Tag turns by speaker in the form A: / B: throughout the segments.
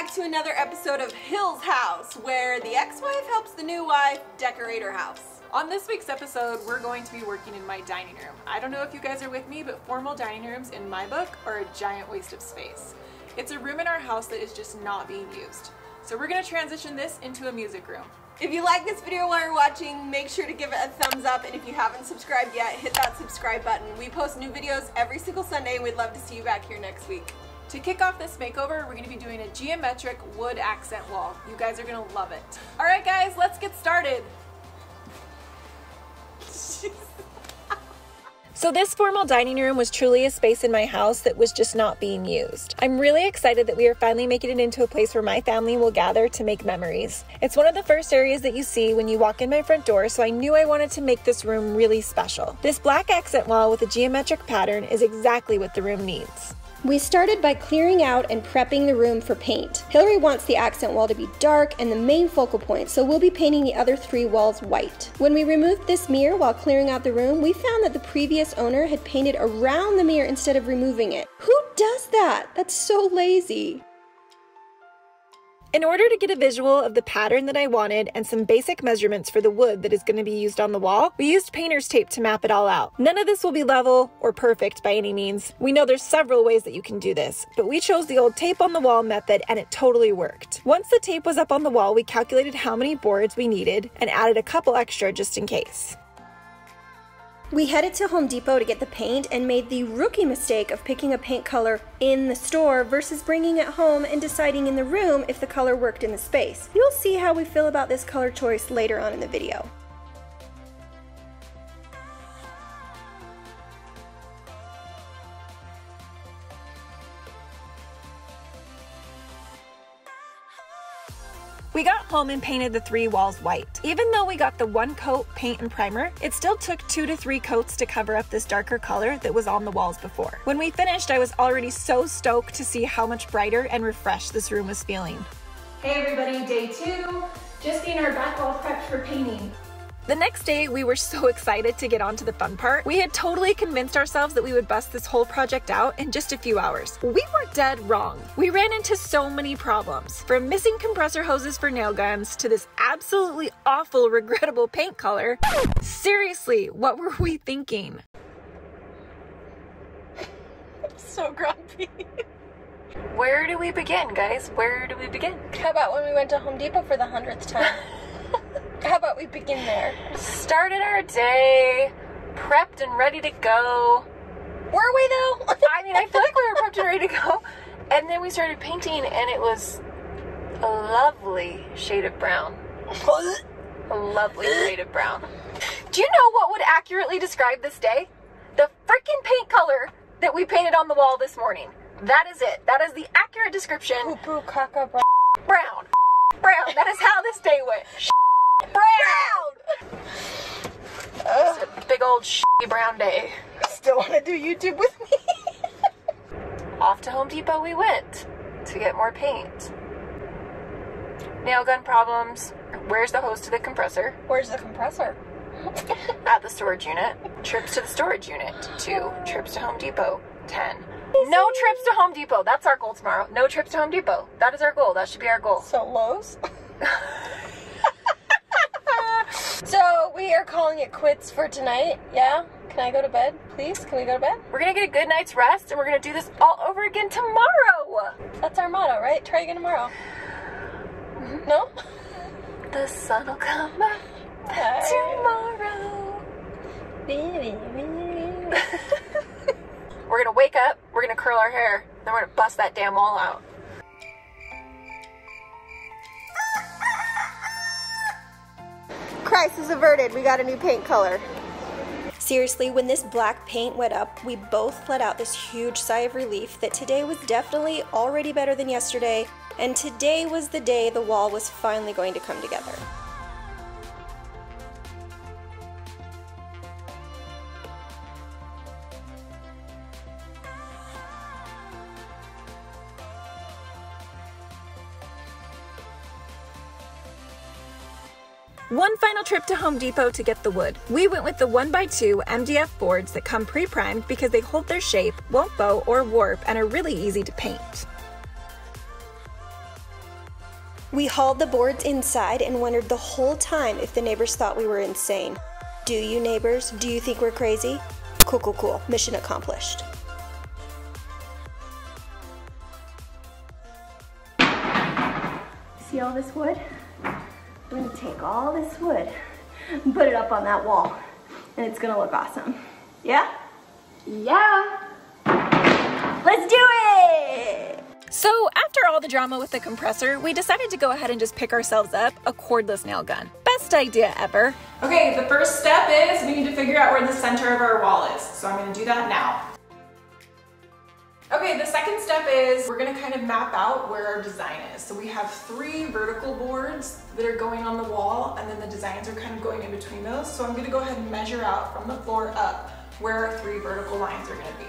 A: back to another episode of Hill's House, where the ex-wife helps the new wife decorate her house.
B: On this week's episode, we're going to be working in my dining room. I don't know if you guys are with me, but formal dining rooms in my book are a giant waste of space. It's a room in our house that is just not being used. So we're going to transition this into a music room.
A: If you like this video while you're watching, make sure to give it a thumbs up, and if you haven't subscribed yet, hit that subscribe button. We post new videos every single Sunday, and we'd love to see you back here next week.
B: To kick off this makeover, we're going to be doing a geometric wood accent wall. You guys are going to love it. All right, guys, let's get started. So this formal dining room was truly a space in my house that was just not being used. I'm really excited that we are finally making it into a place where my family will gather to make memories. It's one of the first areas that you see when you walk in my front door, so I knew I wanted to make this room really special. This black accent wall with a geometric pattern is exactly what the room needs.
C: We started by clearing out and prepping the room for paint. Hillary wants the accent wall to be dark and the main focal point, so we'll be painting the other 3 walls white. When we removed this mirror while clearing out the room, we found that the previous owner had painted around the mirror instead of removing it. Who does that? That's so lazy.
B: In order to get a visual of the pattern that I wanted and some basic measurements for the wood that is going to be used on the wall, we used painter's tape to map it all out. None of this will be level or perfect by any means. We know there's several ways that you can do this, but we chose the old tape on the wall method and it totally worked. Once the tape was up on the wall, we calculated how many boards we needed and added a couple extra just in case.
C: We headed to Home Depot to get the paint and made the rookie mistake of picking a paint color in the store versus bringing it home and deciding in the room if the color worked in the space. You'll see how we feel about this color choice later on in the video.
B: We got home and painted the 3 walls white. Even though we got the 1 coat paint and primer, it still took 2 to 3 coats to cover up this darker color that was on the walls before. When we finished, I was already so stoked to see how much brighter and refreshed this room was feeling.
D: Hey everybody, day 2. Just getting our back wall prepped for painting.
B: The next day, we were so excited to get on to the fun part. We had totally convinced ourselves that we would bust this whole project out in just a few hours. We were dead wrong. We ran into so many problems, from missing compressor hoses for nail guns to this absolutely awful, regrettable paint color. Seriously, what were we thinking?
A: So grumpy.
B: Where do we begin, guys? Where do we begin?
C: How about when we went to Home Depot for the 100th time? How about we begin there?
B: Started our day, prepped and ready to go.
C: Were we though?
B: I mean, I feel like we were prepped and ready to go. And then we started painting and it was a lovely shade of brown. A lovely shade of brown. Do you know what would accurately describe this day? The freaking paint color that we painted on the wall this morning. That is it. That is the accurate description.
C: Poo-poo caca brown.
B: Brown. Brown. That is how this day went. Brown! It's a big old shitty brown day.
C: Still want to do YouTube with me?
B: Off to Home Depot we went to get more paint. Nail gun problems. Where's the hose to the compressor?
C: Where's the compressor?
B: At the storage unit. Trips to the storage unit. 2. Trips to Home Depot. 10. No trips to Home Depot. That's our goal tomorrow. No trips to Home Depot. That is our goal. That should be our goal.
C: So Lowe's? So we are calling it quits for tonight, yeah? Can I go to bed, please? Can we go to bed?
B: We're gonna get a good night's rest and we're gonna do this all over again tomorrow.
C: That's our motto, right? Try again tomorrow. Mm-hmm. No?
B: The sun will come up tomorrow. We're gonna wake up, we're gonna curl our hair, then we're gonna bust that damn wall out.
A: Crisis averted, we got a new paint color.
C: Seriously, when this black paint went up, we both let out this huge sigh of relief that today was definitely already better than yesterday, and today was the day the wall was finally going to come together.
B: One final trip to Home Depot to get the wood. We went with the 1x2 MDF boards that come pre-primed because they hold their shape, won't bow or warp, and are really easy to paint.
C: We hauled the boards inside and wondered the whole time if the neighbors thought we were insane. Do you, neighbors? Do you think we're crazy? Cool, cool, cool. Mission accomplished. See all this wood? We're gonna take all this wood and put it up on that wall, and it's gonna look awesome. Yeah?
D: Yeah.
C: Let's do it!
B: So after all the drama with the compressor, we decided to go ahead and just pick ourselves up a cordless nail gun. Best idea ever.
E: Okay, the first step is we need to figure out where the center of our wall is. So I'm gonna do that now. Okay, the second step is we're gonna kind of map out where our design is. So we have 3 vertical boards that are going on the wall, and then the designs are kind of going in between those. So I'm gonna go ahead and measure out from the floor up where our 3 vertical lines are gonna be.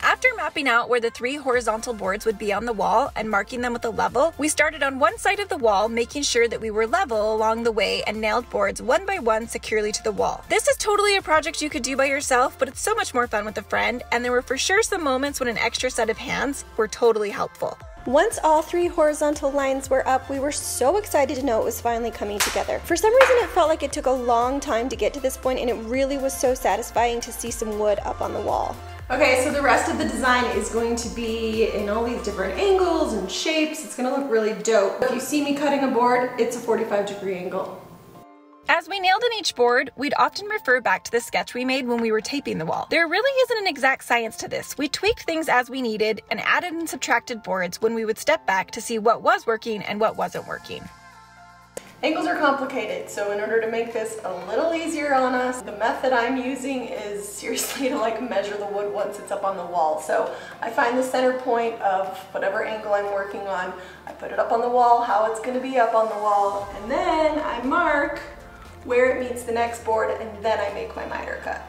B: After mapping out where the 3 horizontal boards would be on the wall and marking them with a level, we started on one side of the wall, making sure that we were level along the way and nailed boards one by one securely to the wall. This is totally a project you could do by yourself, but it's so much more fun with a friend, and there were for sure some moments when an extra set of hands were totally helpful.
C: Once all 3 horizontal lines were up, we were so excited to know it was finally coming together. For some reason, it felt like it took a long time to get to this point, and it really was so satisfying to see some wood up on the wall.
A: Okay, so the rest of the design is going to be in all these different angles and shapes. It's gonna look really dope. If you see me cutting a board, it's a 45-degree angle.
B: As we nailed in each board, we'd often refer back to the sketch we made when we were taping the wall. There really isn't an exact science to this. We tweaked things as we needed and added and subtracted boards when we would step back to see what was working and what wasn't working.
A: Angles are complicated, so in order to make this a little easier on us, the method I'm using is seriously to measure the wood once it's up on the wall. So I find the center point of whatever angle I'm working on, I put it up on the wall, how it's going to be up on the wall, and then I mark where it meets the next board, and then I make my miter cut.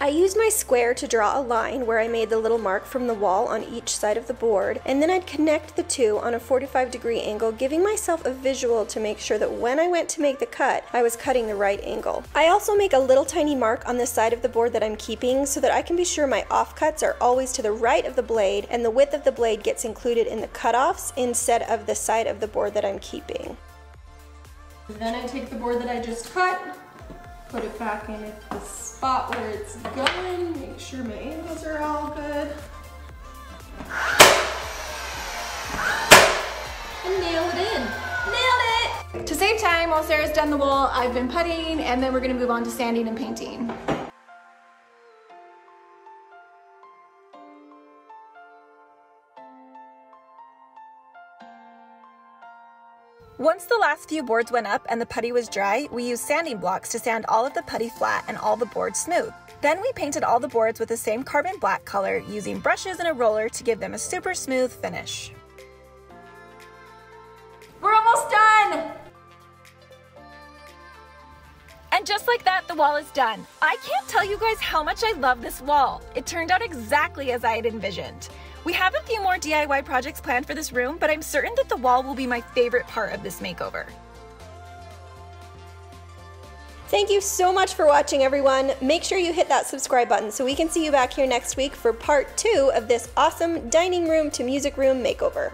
C: I used my square to draw a line where I made the little mark from the wall on each side of the board, and then I'd connect the 2 on a 45-degree angle, giving myself a visual to make sure that when I went to make the cut, I was cutting the right angle. I also make a little tiny mark on the side of the board that I'm keeping so that I can be sure my offcuts are always to the right of the blade and the width of the blade gets included in the cutoffs instead of the side of the board that I'm keeping.
A: Then I take the board that I just cut, put it back in the spot where it's going, make sure my angles are all good. And nail it in. Nailed it!
D: To save time while Sarah's done the wall, I've been puttying, and then we're gonna move on to sanding and painting.
B: Once the last few boards went up and the putty was dry, we used sanding blocks to sand all of the putty flat and all the boards smooth. Then we painted all the boards with the same carbon black color using brushes and a roller to give them a super smooth finish.
D: We're almost done!
B: And just like that, the wall is done. I can't tell you guys how much I love this wall. It turned out exactly as I had envisioned. We have a few more DIY projects planned for this room, but I'm certain that the wall will be my favorite part of this makeover.
C: Thank you so much for watching, everyone. Make sure you hit that subscribe button so we can see you back here next week for part 2 of this awesome dining room to music room makeover.